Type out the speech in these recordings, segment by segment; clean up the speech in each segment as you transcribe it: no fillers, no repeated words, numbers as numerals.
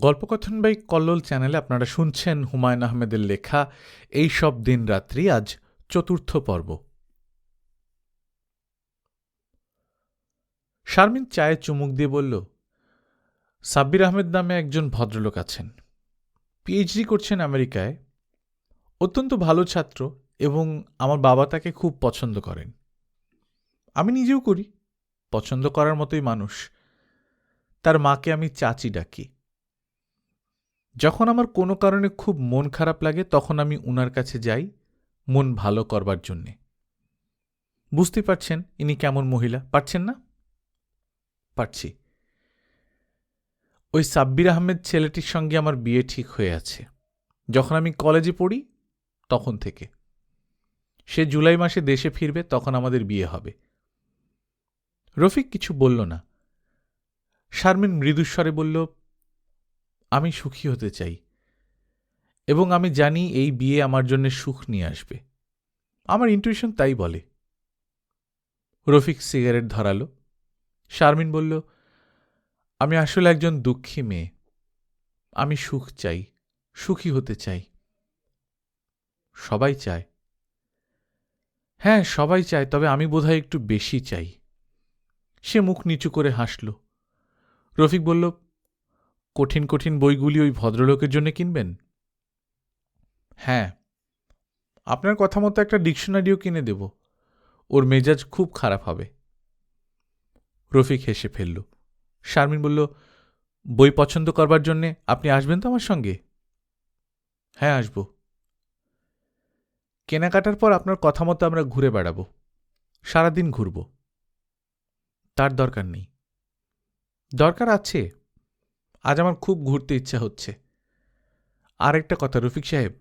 গল্পকথন by Kallol চ্যানেলে আপনারা শুনছেন হুমায়ুন আহমেদের লেখা এই সব দিন রাত্রি, আজ চতুর্থ পর্ব। শারমিন চায়ে চুমুক দিয়ে বলল, সাব্বির আহমেদ নামে একজন ভদ্রলোক আছেন, পিএইচডি করছেন আমেরিকায়, অত্যন্ত ভালো ছাত্র এবং আমার বাবা তাকে খুব পছন্দ করেন। আমি নিজেও করি, পছন্দ করার মতোই মানুষ। তার মাকে আমি চাচি ডাকি। যখন আমার কোনো কারণে খুব মন খারাপ লাগে তখন আমি উনার কাছে যাই মন ভালো করবার জন্যে। বুঝতে পারছেন ইনি কেমন মহিলা, পারছেন না? পারছি। ওই সাব্বির আহমেদ ছেলেটির সঙ্গে আমার বিয়ে ঠিক হয়ে আছে। যখন আমি কলেজে পড়ি তখন থেকে। সে জুলাই মাসে দেশে ফিরবে, তখন আমাদের বিয়ে হবে। রফিক কিছু বলল না। শারমিন মৃদুস্বরে বলল, আমি সুখী হতে চাই এবং আমি জানি এই বিয়ে আমার জন্য সুখ নিয়ে আসবে। আমার ইনটুইশন তাই বলে। রফিক সিগারেট ধরালো। শারমিন বলল, আমি আসলে একজন দুঃখী মেয়ে। আমি সুখ চাই, সুখী হতে চাই। সবাই চায়। হ্যাঁ, সবাই চায়, তবে আমি বোধহয় একটু বেশি চাই। সে মুখ নিচু করে হাসল। রফিক বলল, কঠিন কঠিন বইগুলি ওই ভদ্রলোকের জন্য কিনবেন? হ্যাঁ, আপনার কথা মতো একটা ডিকশনারিও কিনে দেব। ওর মেজাজ খুব খারাপ হবে। রফিক হেসে ফেলল। শারমিন বলল, বই পছন্দ করবার জন্যে আপনি আসবেন তো আমার সঙ্গে? হ্যাঁ, আসব। কেনাকাটার পর আপনার কথা মতো আমরা ঘুরে বেড়াবো, সারাদিন ঘুরব। তার দরকার নেই। দরকার আছে। আজ আমার খুব ঘুরতে ইচ্ছা হচ্ছে। আর একটা কথা রফিক সাহেব।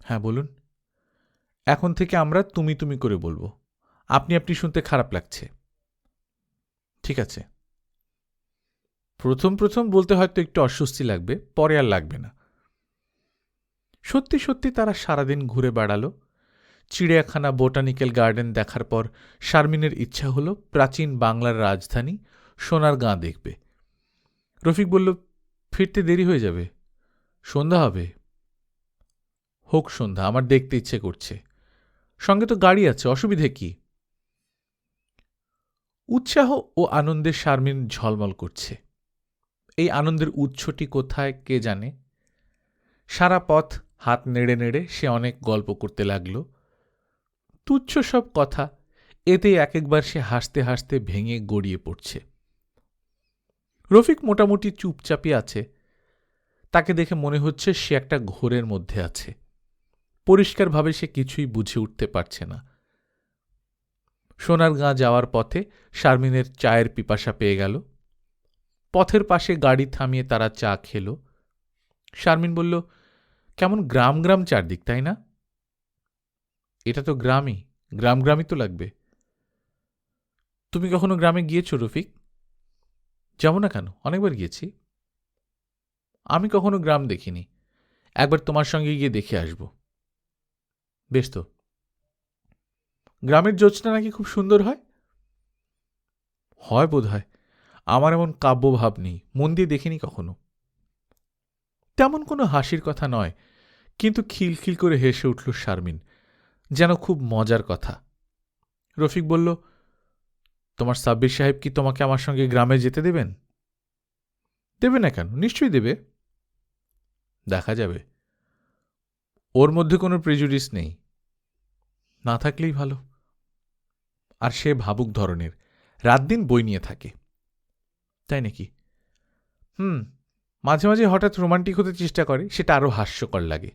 হ্যাঁ, বলুন। এখন থেকে আমরা তুমি তুমি করে বলবো। আপনি আপনি শুনতে খারাপ লাগছে। ঠিক আছে। প্রথম প্রথম বলতে হয়তো একটু অস্বস্তি লাগবে, পরে আর লাগবে না। সত্যি সত্যি তারা সারাদিন ঘুরে বেড়ালো। চিড়িয়াখানা, বোটানিক্যাল গার্ডেন দেখার পর শারমিনের ইচ্ছা হলো প্রাচীন বাংলার রাজধানী সোনারগাঁ দেখবে। রফিক বলল, ফিরতে দেরি হয়ে যাবে, সন্ধ্যা হবে। হোক সন্ধ্যা, আমার দেখতে ইচ্ছে করছে। সঙ্গে তো গাড়ি আছে, অসুবিধে কি? উৎসাহ ও আনন্দে শারমিন ঝলমল করছে। এই আনন্দের উৎসটি কোথায় কে জানে। সারা পথ হাত নেড়ে নেড়ে সে অনেক গল্প করতে লাগল। তুচ্ছ সব কথা, এতে এক একবার সে হাসতে হাসতে ভেঙে গড়িয়ে পড়ছে। রফিক মোটামুটি চুপচাপই আছে। তাকে দেখে মনে হচ্ছে সে একটা ঘোরের মধ্যে আছে। পরিষ্কারভাবে সে কিছুই বুঝে উঠতে পারছে না। সোনারগাঁ যাওয়ার পথে শারমিনের চায়ের পিপাসা পেয়ে গেল। পথের পাশে গাড়ি থামিয়ে তারা চা খেল। শারমিন বলল, কেমন গ্রাম গ্রাম চারদিক, তাই না? এটা তো গ্রামই, গ্রাম গ্রামই তো লাগবে। তুমি কখনো গ্রামে গিয়েছ রফিক? যাব না কেন, অনেকবার গিয়েছি। আমি কখনো গ্রাম দেখিনি, একবার তোমার সঙ্গে গিয়ে দেখে আসব। বেশ তো। গ্রামের জ্যোৎস্না নাকি খুব সুন্দর হয়? হয় বোধ হয়। আমার এমন কাব্যভাব নেই, মন দিয়ে দেখিনি কখনো। তেমন কোনো হাসির কথা নয়, কিন্তু খিলখিল করে হেসে উঠল শারমিন, যেন খুব মজার কথা। রফিক বলল, তোমার সাব্বির সাহেব কি তোমাকে আমার সঙ্গে গ্রামে যেতে দেবেন? দেবে না কেন, নিশ্চয়ই দেবে। দেখা যাবে। ওর মধ্যে কোনো প্রেজুডিস নেই। না থাকলেই ভালো। আর সে ভাবুক ধরনের, রাত দিন বই নিয়ে থাকে। তাই নাকি? মাঝে মাঝে হঠাৎ রোমান্টিক হতে চেষ্টা করে, সেটা আরো হাস্যকর লাগে।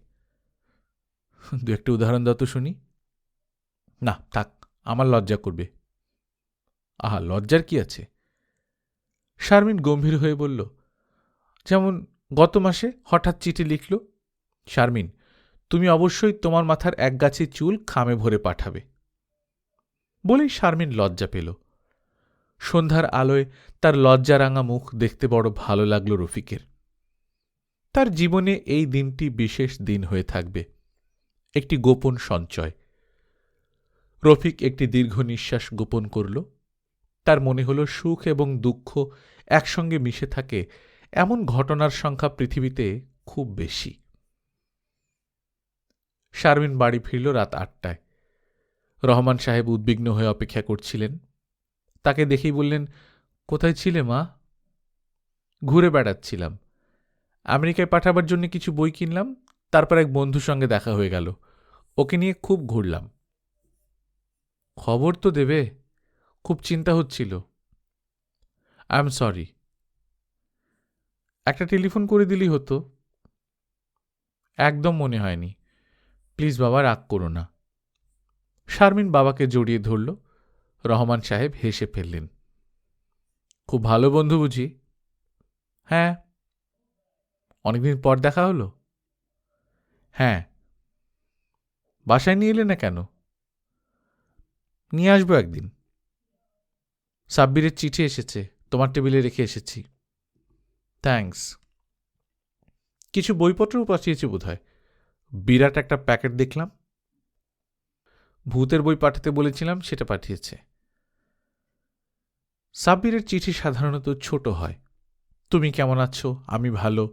দু একটা উদাহরণ দাও তো শুনি। না থাক, আমার লজ্জা করবে। আহা, লজ্জার কি আছে? শারমিন গম্ভীর হয়ে বলল, যেমন গত মাসে হঠাৎ চিঠি লিখল, শারমিন, তুমি অবশ্যই তোমার মাথার এক গাছি চুল খামে ভরে পাঠাবে। বলেই শারমিন লজ্জা পেল। সন্ধ্যার আলোয় তার লজ্জারাঙা মুখ দেখতে বড় ভালো লাগল রফিকের। তার জীবনে এই দিনটি বিশেষ দিন হয়ে থাকবে, একটি গোপন সঞ্চয়। রফিক একটি দীর্ঘ নিঃশ্বাস গোপন করল। তার মনে হল সুখ এবং দুঃখ একসঙ্গে মিশে থাকে এমন ঘটনার সংখ্যা পৃথিবীতে খুব বেশি। শারমিন বাড়ি ফিরল রাত 8টায়। রহমান সাহেব উদ্বিগ্ন হয়ে অপেক্ষা করছিলেন। তাকে দেখেই বললেন, কোথায় ছিলে মা? ঘুরে বেড়াচ্ছিলাম। আমেরিকায় পাঠাবার জন্য কিছু বই কিনলাম, তারপর এক বন্ধুর সঙ্গে দেখা হয়ে গেল, ওকে নিয়ে খুব ঘুরলাম। খবর তো দেবে, খুব চিন্তা হচ্ছিল। I am sorry. একটা টেলিফোন করে দিলেই হতো। একদম মনে হয়নি, প্লিজ বাবা রাগ করো না। শারমিন বাবাকে জড়িয়ে ধরল। রহমান সাহেব হেসে ফেললেন। খুব ভালো বন্ধু বুঝি? হ্যাঁ। অনেকদিন পর দেখা হলো? হ্যাঁ। বাসায় নিয়ে এলে না কেন? নিয়ে আসবো একদিন। সাব্বিরের চিঠি এসেছে, তোমার টেবিলে রেখে এসেছি। থ্যাঙ্কস। কিছু বইপত্রও পাঠিয়েছে বোধহয়। বিরাট একটা প্যাকেট দেখলাম। ভূতের বই পাঠাতে বলেছিলাম, সেটা পাঠিয়েছে। সাব্বিরের চিঠি সাধারণত ছোট হয়। তুমি কেমন আছো, আমি ভালো,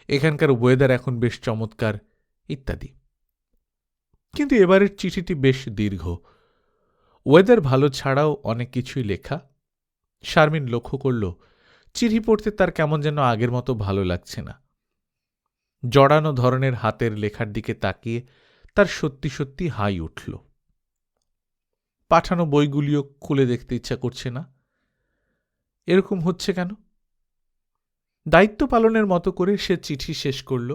এখানকার ওয়েদার এখন বেশ চমৎকার, ইত্যাদি। কিন্তু এবারের চিঠিটি বেশ দীর্ঘ। ওয়েদার ভালো ছাড়াও অনেক কিছুই লেখা। শারমিন লক্ষ্য করল, চিঠি পড়তে তার কেমন যেন আগের মতো ভালো লাগছে না। জড়ানো ধরনের হাতের লেখার দিকে তাকিয়ে তার সত্যি সত্যি হাই উঠল। পাঠানো বইগুলিও খুলে দেখতে ইচ্ছা করছে না। এরকম হচ্ছে কেন? দায়িত্ব পালনের মতো করে সে চিঠি শেষ করল,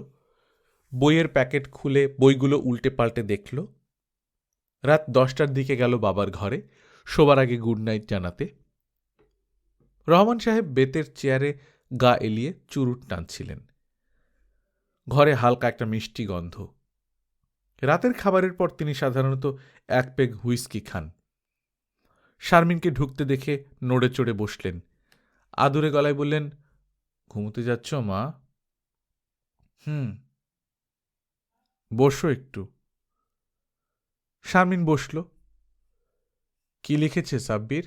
বইয়ের প্যাকেট খুলে বইগুলো উল্টে পাল্টে দেখল। রাত 10টার দিকে গেল বাবার ঘরে শোবার আগে গুড নাইট জানাতে। রহমান সাহেব বেতের চেয়ারে গা এলিয়ে চুরুট টানছিলেন। ঘরে হালকা একটা মিষ্টি গন্ধ। রাতের খাবারের পর তিনি সাধারণত এক পেগ হুইস্কি খান। শারমিনকে ঢুকতে দেখে নড়ে চড়ে বসলেন। আদুরে গলায় বললেন, ঘুমোতে যাচ্ছ মা? বসো একটু। শারমিন বসল। কি লিখেছে সাব্বির?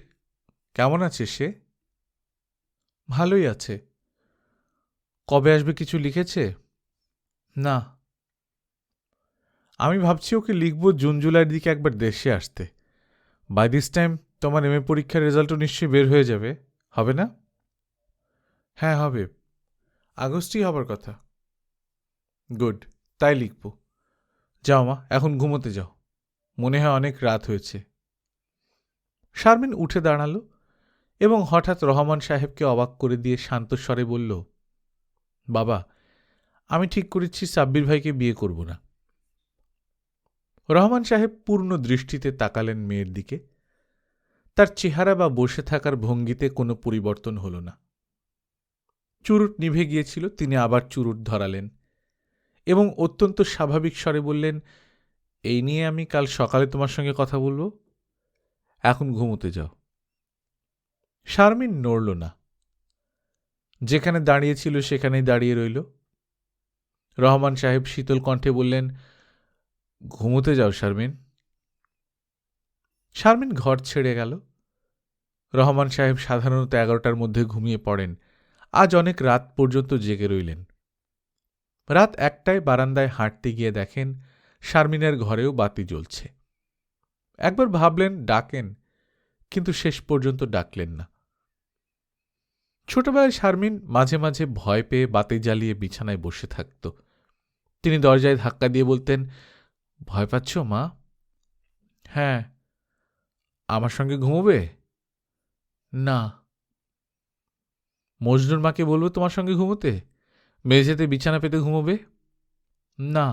কেমন আছে সে? ভালোই আছে। কবে আসবে কিছু লিখেছে? না। আমি ভাবছি ওকে লিখব জুন জুলাইয়ের দিকে একবার দেশে আসতে। বাই দিস টাইম তোমার এমএ পরীক্ষার রেজাল্টও নিশ্চয়ই বের হয়ে যাবে, হবে না? হ্যাঁ হবে, আগস্টই হবার কথা। গুড, তাই লিখব। যাও মা, এখন ঘুমোতে যাও, মনে হয় অনেক রাত হয়েছে। শারমিন উঠে দাঁড়াল এবং হঠাৎ রহমান সাহেবকে অবাক করে দিয়ে শান্ত স্বরে বলল, বাবা, আমি ঠিক করেছি সাব্বির ভাইকে বিয়ে করব না। রহমান সাহেব পূর্ণ দৃষ্টিতে তাকালেন মেয়ের দিকে। তার চেহারা বা বসে থাকার ভঙ্গিতে কোনো পরিবর্তন হল না। চুরুট নিভে গিয়েছিল, তিনি আবার চুরুট ধরালেন এবং অত্যন্ত স্বাভাবিক স্বরে বললেন, এই নিয়ে আমি কাল সকালে তোমার সঙ্গে কথা বলব, এখন ঘুমোতে যাও। শারমিন নড়ল না, যেখানে দাঁড়িয়েছিল সেখানেই দাঁড়িয়ে রইল। রহমান সাহেব শীতল কণ্ঠে বললেন, ঘুমোতে যাও শারমিন। শারমিন ঘর ছেড়ে গেল। রহমান সাহেব সাধারণত 11টার মধ্যে ঘুমিয়ে পড়েন, আজ অনেক রাত পর্যন্ত জেগে রইলেন। রাত 1টায় বারান্দায় হাঁটতে গিয়ে দেখেন শারমিনের ঘরেও বাতি জ্বলছে। একবার ভাবলেন ডাকেন, কিন্তু শেষ পর্যন্ত ডাকলেন না। ছোটবেলায় শারমিন মাঝে মাঝে ভয় পেয়ে বাতি জ্বালিয়ে বিছানায় বসে থাকত। তিনি দরজায় ধাক্কা দিয়ে বলতেন, ভয় পাচ্ছ মা? হ্যাঁ। আমার সঙ্গে ঘুমোবে? না। মজনুর মাকে বলবো তোমার সঙ্গে ঘুমোতে, মেঝেতে বিছানা পেতে ঘুমোবে? না।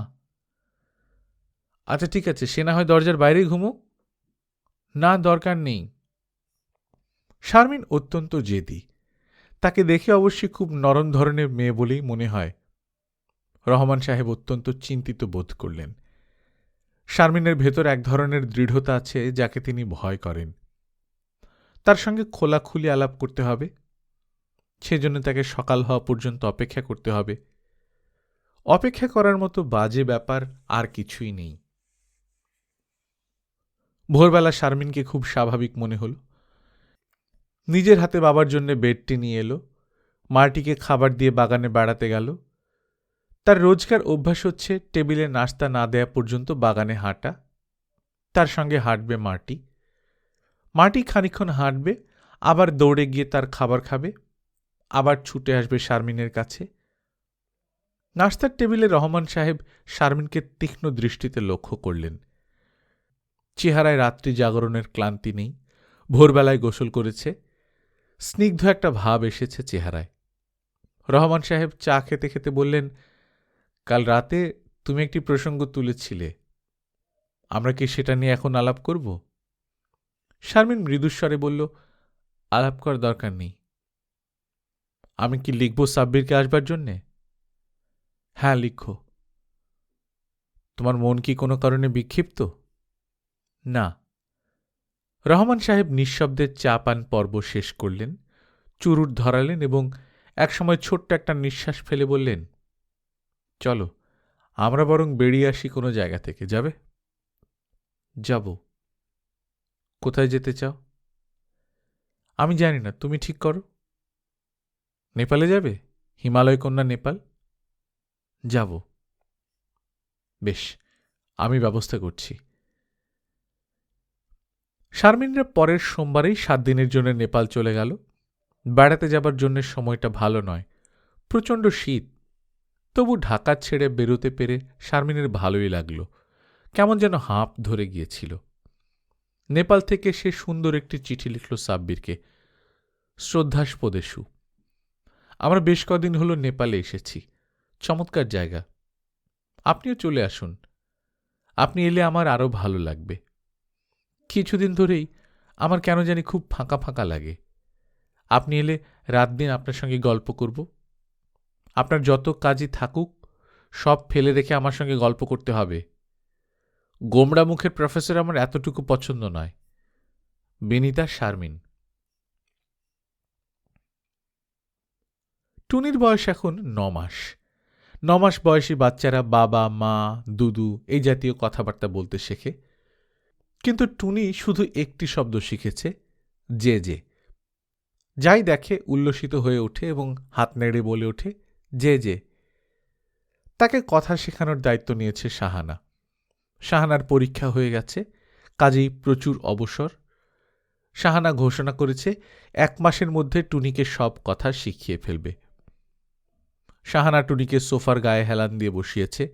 আচ্ছা ঠিক আছে, সে না হয় দরজার বাইরেই ঘুমো। না, দরকার নেই। শারমিন অত্যন্ত জেদি। তাকে দেখে অবশ্যই খুব নরম ধরনের মেয়ে বলেই মনে হয়। রহমান সাহেব অত্যন্ত চিন্তিত বোধ করলেন। শারমিনের ভেতর এক ধরনের দৃঢ়তা আছে যাকে তিনি ভয় করেন। তার সঙ্গে খোলাখুলি আলাপ করতে হবে, সেজন্য তাকে সকাল হওয়া পর্যন্ত অপেক্ষা করতে হবে। অপেক্ষা করার মতো বাজে ব্যাপার আর কিছুই নেই। ভোরবেলা শারমিনকে খুব স্বাভাবিক মনে হল। নিজের হাতে বাবার জন্য বেডটি নিয়ে এলো, মাটিকে খাবার দিয়ে বাগানে বেড়াতে গেল। তার রোজকার অভ্যাস হচ্ছে টেবিলে নাস্তা না দেয়া পর্যন্ত বাগানে হাঁটা। তার সঙ্গে হাঁটবে মাটি। মাটি খানিকক্ষণ হাঁটবে, আবার দৌড়ে গিয়ে তার খাবার খাবে, আবার ছুটে আসবে শারমিনের কাছে। নাস্তার টেবিলে রহমান সাহেব শারমিনকে তীক্ষ্ণ দৃষ্টিতে লক্ষ্য করলেন। চেহারায় রাত্রি জাগরণের ক্লান্তি নেই, ভোরবেলায় গোসল করেছে, স্নিগ্ধ একটা ভাব এসেছে চেহারায়। রহমান সাহেব চা খেতে খেতে বললেন, কাল রাতে তুমি একটি প্রসঙ্গ তুলেছিলে, আমরা কি সেটা নিয়ে এখন আলাপ করব? শারমিন মৃদুস্বরে বলল, আলাপ করার দরকার নেই। আমি কি লিখব সাব্বিরকে আসবার জন্যে? হ্যাঁ, লিখো। তোমার মন কি কোনো কারণে বিক্ষিপ্ত? না। রহমান সাহেব নিঃশব্দে চা পান পর্ব শেষ করলেন, চুরুট ধরালেন এবং একসময় ছোট্ট একটা নিঃশ্বাস ফেলে বললেন, চলো আমরা বরং বেরিয়ে আসি কোনো জায়গা থেকে। যাবে? যাব। কোথায় যেতে চাও? আমি জানি না, তুমি ঠিক করো। নেপালে যাবে? হিমালয় কন্যা নেপাল? যাব। বেশ, আমি ব্যবস্থা করছি। শারমিনরা পরের সোমবারেই 7 দিনের জন্য নেপাল চলে গেল। বেড়াতে যাবার জন্য সময়টা ভালো নয়, প্রচণ্ড শীত। তবু ঢাকা ছেড়ে বেরোতে পেরে শারমিনের ভালোই লাগল, কেমন যেন হাঁপ ধরে গিয়েছিল। নেপাল থেকে সে সুন্দর একটি চিঠি লিখল সাব্বিরকে, শ্রদ্ধাস্পদেশু। আমরা বেশ কদিন হলো নেপালে এসেছি, চমৎকার জায়গা। আপনিও চলে আসুন, আপনি এলে আমার আরও ভালো লাগবে। কিছুদিন ধরেই আমার কেন জানি খুব ফাঁকা ফাঁকা লাগে। আপনি এলে রাত দিন আপনার সঙ্গে গল্প করব। আপনার যত কাজই থাকুক সব ফেলে রেখে আমার সঙ্গে গল্প করতে হবে। গোমড়া মুখের প্রফেসর আমার এতটুকু পছন্দ নয়। বিনীতা, শারমিন। টুনির বয়স এখন 9 মাস। 9 মাস বয়সী বাচ্চারা বাবা, মা, দুদু এই জাতীয় কথাবার্তা বলতে শেখে। কিন্তু টুনি শুধু একটি শব্দ শিখেছে, যে যে। যাই দেখে উল্লসিত হয়ে ওঠে এবং হাত নেড়ে বলে ওঠে, যে যে। তাকে কথা শেখানোর দায়িত্ব নিয়েছে শাহানা। শাহানার পরীক্ষা হয়ে গেছে, কাজেই প্রচুর অবসর। শাহানা ঘোষণা করেছে 1 মাসের মধ্যে টুনিকে সব কথা শিখিয়ে ফেলবে। শাহানা টুনিকে সোফার গায়ে হেলান দিয়ে বসিয়েছে।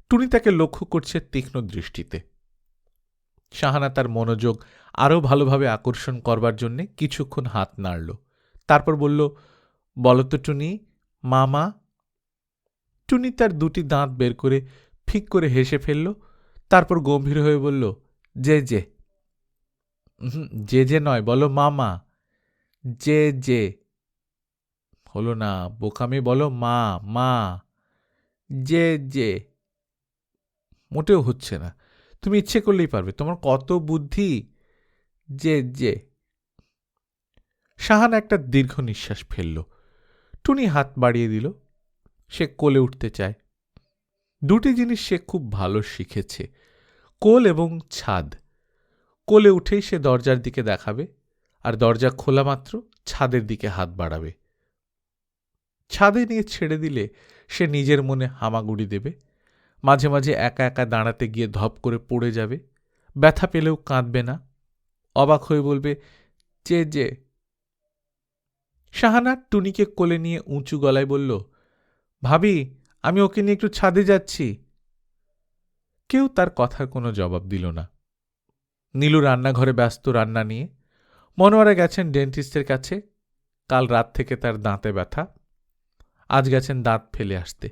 টুনি তাকে লক্ষ্য করছে তীক্ষ্ণ দৃষ্টিতে। শাহানা তার মনোযোগ আরও ভালোভাবে আকর্ষণ করবার জন্যে কিছুক্ষণ হাত নাড়ল, তারপর বলল, বলো তো টুনি, মামা। টুনি তার 2টি দাঁত বের করে ফিক করে হেসে ফেলল, তারপর গম্ভীর হয়ে বলল, যে যে। যে যে নয়, বলো মামা। যে যে। হলো না, বোকামি, বলো মা মা। যে যে। মোটেও হচ্ছে না, তুমি ইচ্ছে করলেই পারবে, তোমার কত বুদ্ধি। যে যে। শাহানা একটা দীর্ঘ নিঃশ্বাস ফেলল। টুনি হাত বাড়িয়ে দিল, সে কোলে উঠতে চায়। 2টি জিনিস সে খুব ভালো শিখেছে, কোল এবং ছাদ। কোলে উঠেই সে দরজার দিকে দেখাবে, আর দরজা খোলা মাত্র ছাদের দিকে হাত বাড়াবে। ছাদে নিয়ে ছেড়ে দিলে সে নিজের মনে হামাগুড়ি দেবে, মাঝে মাঝে একা একা দাঁড়াতে গিয়ে ধপ করে পড়ে যাবে, ব্যথা পেলেও কাঁদবে না, অবাক হয়ে বলবে, যে যে। শাহানা টুনিকে কোলে নিয়ে উঁচু গলায় বলল, ভাবি, আমি ওকে নিয়ে একটু ছাদে যাচ্ছি। কেউ তার কথার কোনো জবাব দিল না। নীলু রান্নাঘরে ব্যস্ত রান্না নিয়ে। মনোয়ারা গেছেন ডেন্টিস্টের কাছে, কাল রাত থেকে তার দাঁতে ব্যথা, আজ গেছেন দাঁত ফেলে আসতে।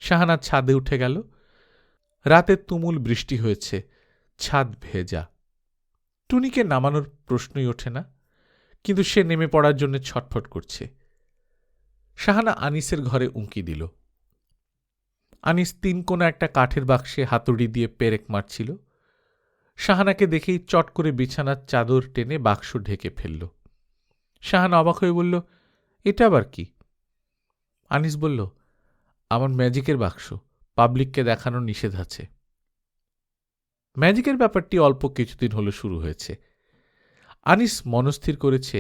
শাহানা ছাদে উঠে গেল। রাতে তুমুল বৃষ্টি হয়েছে, ছাদ ভেজা। টুনিকে নামানোর প্রশ্নই ওঠে না, কিন্তু সে নেমে পড়ার জন্য ছটফট করছে। শাহানা আনিসের ঘরে উঁকি দিল। আনিস 3 কোণা একটা কাঠের বাক্সে হাতুড়ি দিয়ে পেরেক মারছিল। শাহানাকে দেখেই চট করে বিছানার চাদর টেনে বাক্স ঢেকে ফেলল। শাহানা অবাক হয়ে বলল, এটা আবার কি? আনিস বলল, আমার ম্যাজিকের বাক্স, পাবলিককে দেখানো নিষেধ আছে। ম্যাজিকের ব্যাপারটি অল্প কিছুদিন হলো শুরু হয়েছে। আনিস মনস্থির করেছে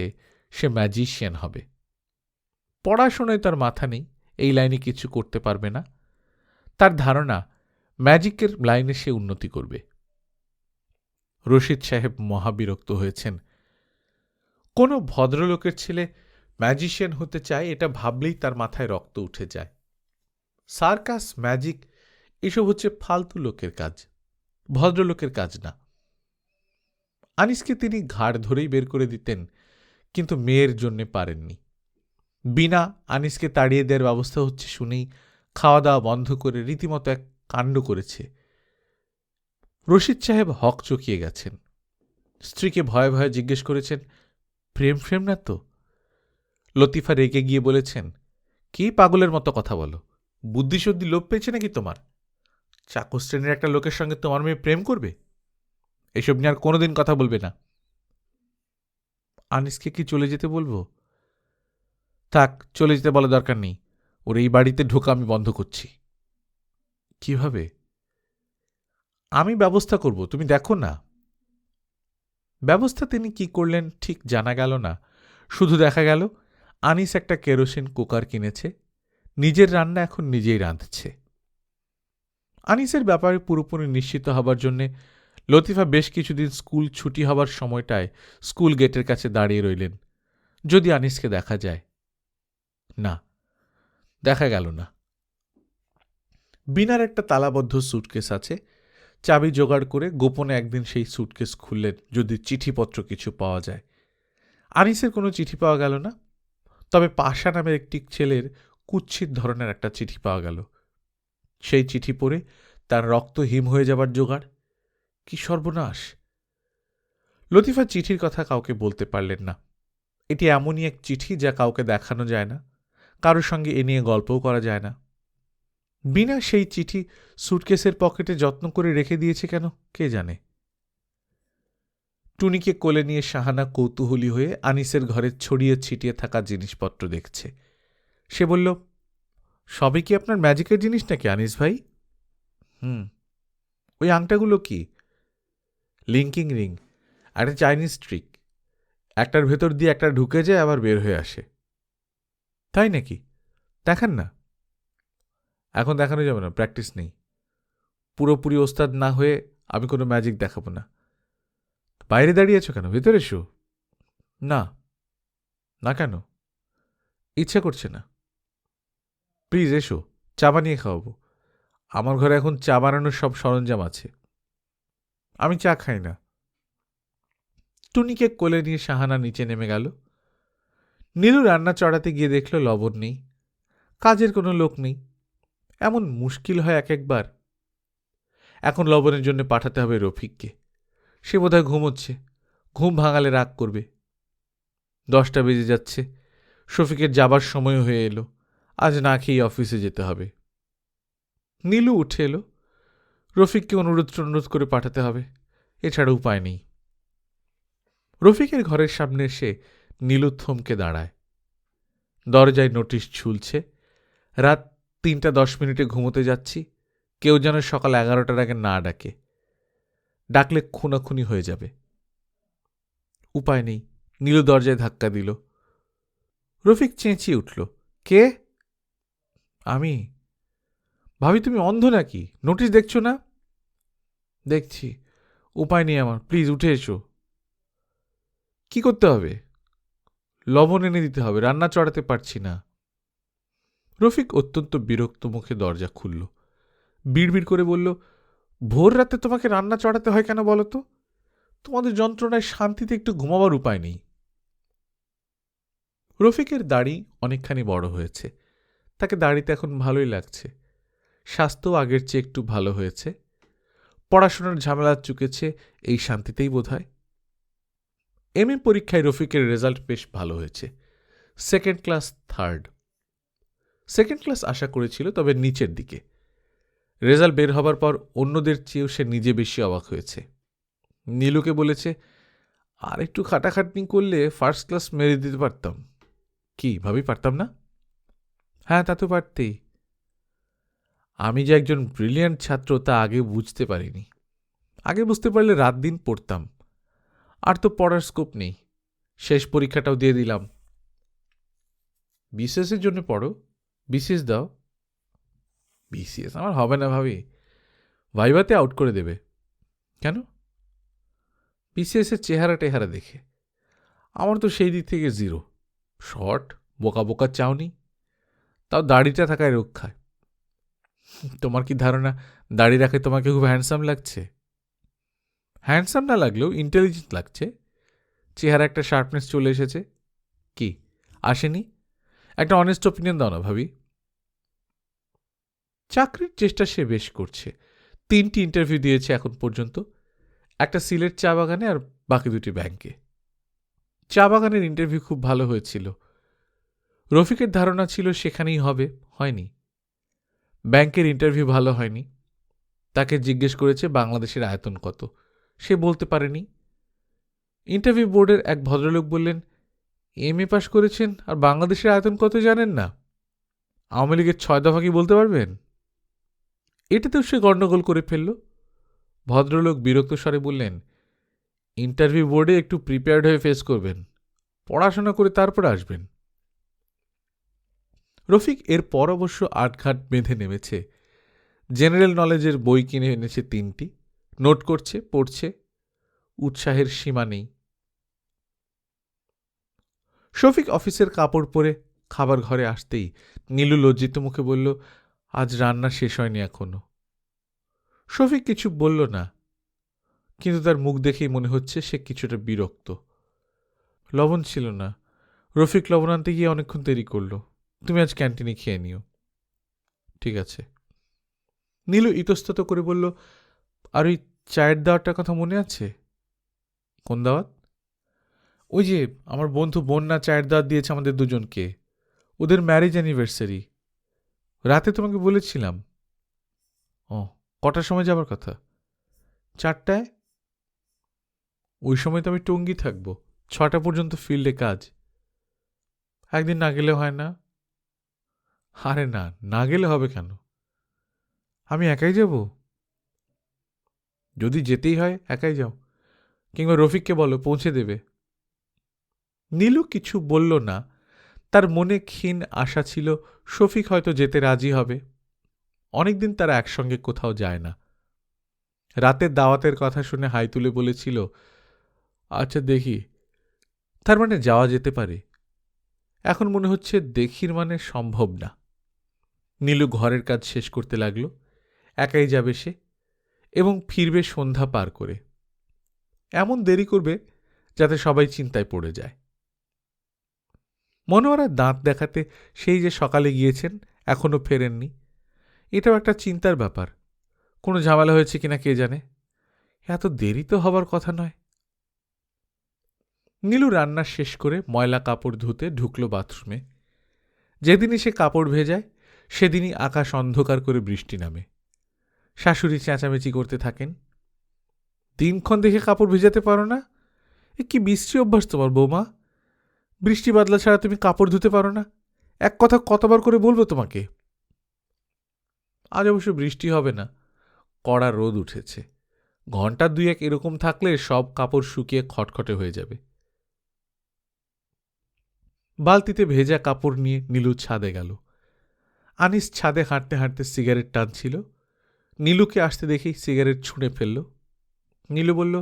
সে ম্যাজিশিয়ান হবে। পড়াশোনায় তার মাথা নেই, এই লাইনে কিছু করতে পারবে না। তার ধারণা ম্যাজিকের লাইনে সে উন্নতি করবে। রশিদ সাহেব মহাবিরক্ত হয়েছেন। কোনো ভদ্রলোকের ছেলে ম্যাজিশিয়ান হতে চায় এটা ভাবলেই তার মাথায় রক্ত উঠে যায়। সার্কাস, ম্যাজিক এসব হচ্ছে ফালতু লোকের কাজ, ভদ্রলোকের কাজ না। আনিসকে তিনি ঘাড় ধরেই বের করে দিতেন, কিন্তু মেয়ের জন্যে পারেননি। বিনা আনিসকে তাড়িয়ে দেওয়ার ব্যবস্থা হচ্ছে শুনেই খাওয়া দাওয়া বন্ধ করে রীতিমতো এক কাণ্ড করেছে। রশিদ সাহেব হক চকিয়ে গেছেন। স্ত্রীকে ভয়ে ভয়ে জিজ্ঞেস করেছেন, প্রেম ফ্রেম না তো? লতিফা রেগে গিয়ে বলেছেন, কি পাগলের মতো কথা বলো? বুদ্ধিশুদ্ধি লোপ পেয়েছে নাকি তোমার? চাকর শ্রেণীর একটা লোকের সঙ্গে তোমার মেয়ে প্রেম করবে? এসব নিয়ে আর কোনোদিন কথা বলবে না। আনিসকে কি চলে যেতে বলবো? থাক, চলে যেতে বলা দরকার নেই। ওর এই বাড়িতে ঢোকা আমি বন্ধ করছি। কিভাবে? আমি ব্যবস্থা করব, তুমি দেখো না। ব্যবস্থা তিনি কি করলেন ঠিক জানা গেল না। শুধু দেখা গেল আনিস একটা কেরোসিন কুকার কিনেছে, নিজের রান্না এখন নিজেই রাঁধছে। আনিসের ব্যাপারে পুরোপুরি নিশ্চিত হবার জন্যে লতিফা বেশ কিছুদিন স্কুল ছুটি হবার সময়টায় স্কুল গেটের কাছে দাঁড়িয়ে রইলেন, যদি আনিসকে দেখা যায়। না, দেখা গেল না। বিনার একটা তালাবদ্ধ সুটকেস আছে, চাবি জোগাড় করে গোপনে একদিন সেই সুটকেস খুললেন, যদি চিঠিপত্র কিছু পাওয়া যায়। আনিসের কোনো চিঠি পাওয়া গেল না, তবে পাশা নামের একটি ছেলের কুৎসিত ধরনের একটা চিঠি পাওয়া গেল। সেই চিঠি পড়ে তার রক্ত হিম হয়ে যাবার জোগাড়। কি সর্বনাশ! লতিফা চিঠির কথা কাউকে বলতে পারলেন না। এটি এমনই এক চিঠি যা কাউকে দেখানো যায় না, কারোর সঙ্গে এ নিয়ে গল্পও করা যায় না। বিনা সেই চিঠি সুটকেসের পকেটে যত্ন করে রেখে দিয়েছে কেন কে জানে। টুনিকে কোলে নিয়ে শাহানা কৌতূহলী হয়ে আনিসের ঘরে ছড়িয়ে ছিটিয়ে থাকা জিনিসপত্র দেখছে। সে বলল, সবই কি আপনার ম্যাজিকের জিনিস নাকি আনিস ভাই? ওই আংটাগুলো কি? লিঙ্কিং রিং, একটা চাইনিজ ট্রিক। একটার ভেতর দিয়ে একটা ঢুকে যায়, আবার বের হয়ে আসে। তাই নাকি? দেখান না। এখন দেখানো যাবে না, প্র্যাকটিস নেই। পুরোপুরি ওস্তাদ না হয়ে আমি কোনো ম্যাজিক দেখাবো না। বাইরে দাঁড়িয়েছ কেন? ভেতরে এসো। না। না কেন? ইচ্ছা করছে না। প্লিজ এসো, চা বানিয়ে খাওয়াবো। আমার ঘরে এখন চা বানানোর সব সরঞ্জাম আছে। আমি চা খাই না। টুনিকে কোলে নিয়ে শাহানা নিচে নেমে গেল। নীলু রান্না চড়াতে গিয়ে দেখল লবণ নেই, কাজের কোনো লোক নেই। এমন মুশকিল হয় এক একবার। এখন লবণের জন্য পাঠাতে হবে রফিককে। সে বোধহয় ঘুমোচ্ছে, ঘুম ভাঙালে রাগ করবে। 10টা বেজে যাচ্ছে, শফিকের যাবার সময় হয়ে এলো। আজ না খেয়ে অফিসে যেতে হবে। নীলু উঠে এলো। রফিককে অনুরোধ করে পাঠাতে হবে, এছাড়া উপায় নেই। রফিকের ঘরের সামনে এসে নীলু থমকে দাঁড়ায়। দরজায় নোটিশ ঝুলছে, রাত 3:10 ঘুমোতে যাচ্ছি, কেউ যেন সকাল 11টার আগে না ডাকে। ডাকলে খুনাখুনি হয়ে যাবে। উপায় নেই, নীলু দরজায় ধাক্কা দিল। রফিক চেঁচিয়ে উঠল, কে? আমি। ভাবি তুমি অন্ধ নাকি? নোটিশ দেখছো না? দেখছি, উপায় নেই আমার, প্লিজ উঠে এসো। কি করতে হবে? লবণ এনে দিতে হবে, রান্না চড়াতে পারছি না। রফিক অত্যন্ত বিরক্ত মুখে দরজা খুলল। বিড়বিড় করে বলল, ভোর রাতে তোমাকে রান্না চড়াতে হয় কেন বলো তো? তোমাদের যন্ত্রণায় শান্তিতে একটু ঘুমাবার উপায় নেই। রফিকের দাড়ি অনেকখানি বড় হয়েছে, তাকে দাড়িতে এখন ভালোই লাগছে। স্বাস্থ্য আগের চেয়ে একটু ভালো হয়েছে। পড়াশোনার ঝামেলা চুকেছে, এই শান্তিতেই বোধহয়। এমএ পরীক্ষায় রফিকের রেজাল্ট বেশ ভালো হয়েছে, 2nd class 3rd। 2nd class আশা করেছিল, তবে নিচের দিকে। রেজাল্ট বের হবার পর অন্যদের চেয়েও সে নিজে বেশি অবাক হয়েছে। নীলুকে বলেছে, আর একটু খাটাখাটনি করলে 1st ক্লাস মেরে দিতে পারতাম। কি ভাবি, পারতাম না? হ্যাঁ, তা তো পারতেই। আমি যে একজন ব্রিলিয়ান্ট ছাত্র তা আগে বুঝতে পারিনি। আগে বুঝতে পারলে রাত দিন পড়তাম। আর তো পড়ার স্কোপ নেই, শেষ পরীক্ষাটাও দিয়ে দিলাম। বিসিএসের জন্য পড়ো, বিসিএস দাও। বিসিএস আমার হবে না ভাবি, ভাইভাতে আউট করে দেবে। কেন? বিসিএসের চেহারা টেহারা দেখে। আমার তো সেই দিক থেকে জিরো, শর্ট, বোকা বোকা চাউনি, তাও দাড়িটা থাকায় রক্ষায়। তোমার কি ধারণা দাড়ি রাখে তোমাকে খুব হ্যান্ডসাম লাগছে? হ্যান্ডসাম না লাগলেও ইন্টেলিজেন্ট লাগছে, চেহারা একটা শার্পনেস চলে এসেছে। কি আসেনি? একটা অনেস্ট ওপিনিয়ন দাও না ভাবি। চাকরির চেষ্টা সে বেশ করছে, 3টি ইন্টারভিউ দিয়েছে এখন পর্যন্ত, একটা সিলেট চা বাগানে আর বাকি 2টি ব্যাংকে। চা বাগানের ইন্টারভিউ খুব ভালো হয়েছিল, রফিকের ধারণা ছিল সেখানেই হবে, হয়নি। ব্যাংকের ইন্টারভিউ ভালো হয়নি, তাকে জিজ্ঞেস করেছে বাংলাদেশের আয়তন কত, সে বলতে পারেনি। ইন্টারভিউ বোর্ডের এক ভদ্রলোক বললেন, এমএ পাশ করেছেন আর বাংলাদেশের আয়তন কত জানেন না? আওয়ামী লীগের 6 দফা কি বলতে পারবেন? এটাতেও সে গণ্ডগোল করে ফেলল। ভদ্রলোক বিরক্ত স্বরে বললেন, ইন্টারভিউ বোর্ডে একটু প্রিপেয়ার্ড হয়ে ফেস করবেন, পড়াশোনা করে তারপর আসবেন। রফিক এর পর অবশ্য আটঘাট বেঁধে নেমেছে, জেনারেল নলেজের বই কিনে এনেছে 3টি, নোট করছে, পড়ছে, উৎসাহের সীমা নেই। শফিক অফিসের কাপড় পরে খাবার ঘরে আসতেই নীলু লজ্জিত মুখে বলল, আজ রান্না শেষ হয়নি এখনো। শফিক কিছু বলল না, কিন্তু তার মুখ দেখেই মনে হচ্ছে সে কিছুটা বিরক্ত। লবণ ছিল না, রফিক লবণ আনতে গিয়ে অনেকক্ষণ দেরি করল। তুমি আজ ক্যান্টিনে খেয়ে নিও। ঠিক আছে। নীলু ইতস্তত করে বলল, আর ওই চায়ের দাওয়াটার কথা মনে আছে? কোন দাওয়াত? ওই যে আমার বন্ধু বন্যা চায়ের দাওয়াত দিয়েছে আমাদের দুজনকে, ওদের ম্যারেজ অ্যানিভার্সারি। রাতে তোমাকে বলেছিলাম। ও, কটার সময় যাবার কথা? 4টায়। ওই সময় তো আমি টঙ্গী থাকবো, 6টা পর্যন্ত ফিল্ডে কাজ। একদিন না গেলে হয় না? আরে না, না গেলে হবে কেন? আমি একাই যাব? যদি যেতেই হয় একাই যাও, কিংবা রফিককে বলো পৌঁছে দেবে। নীলু কিছু বলল না, তার মনে ক্ষীণ আশা ছিল শফিক হয়তো যেতে রাজি হবে। অনেকদিন তারা একসঙ্গে কোথাও যায় না। রাতের দাওয়াতের কথা শুনে হাই তুলে বলেছিল, আচ্ছা দেখি, তার মানে যাওয়া যেতে পারে। এখন মনে হচ্ছে দেখির মানে সম্ভব না। নীলু ঘরের কাজ শেষ করতে লাগল, একাই যাবে সে, এবং ফিরবে সন্ধ্যা পার করে। এমন দেরি করবে যাতে সবাই চিন্তায় পড়ে যায়। মনোয়ারা দাঁত দেখাতে সেই যে সকালে গিয়েছেন, এখনো ফেরেননি, এটাও একটা চিন্তার ব্যাপার। কোনো ঝামেলা হয়েছে কিনা কে জানে, এত দেরি তো হবার কথা নয়। নীলু রান্না শেষ করে ময়লা কাপড় ধুতে ঢুকল বাথরুমে। যেদিনই সে কাপড় ভেজায় সেদিনই আকাশ অন্ধকার করে বৃষ্টি নামে। শাশুড়ি চেঁচামেচি করতে থাকেন, দিনক্ষণ দেখে কাপড় ভেজাতে পারো না? এ কি বিশ্রী অভ্যাস তোমার বৌমা? বৃষ্টি বাদলা ছাড়া তুমি কাপড় ধুতে পারো না? এক কথা কতবার করে বলবো তোমাকে? আজ অবশ্য বৃষ্টি হবে না, কড়া রোদ উঠেছে। ঘন্টা 2-1 এরকম থাকলে সব কাপড় শুকিয়ে খটখটে হয়ে যাবে। বালতিতে ভেজা কাপড় নিয়ে নীলু ছাদে গেল। আনিস ছাদে হাঁটতে হাঁটতে সিগারেট টানছিল। নীলুকে আসতে দেখেই সিগারেট ছুঁড়ে ফেলল। নীলু বলল,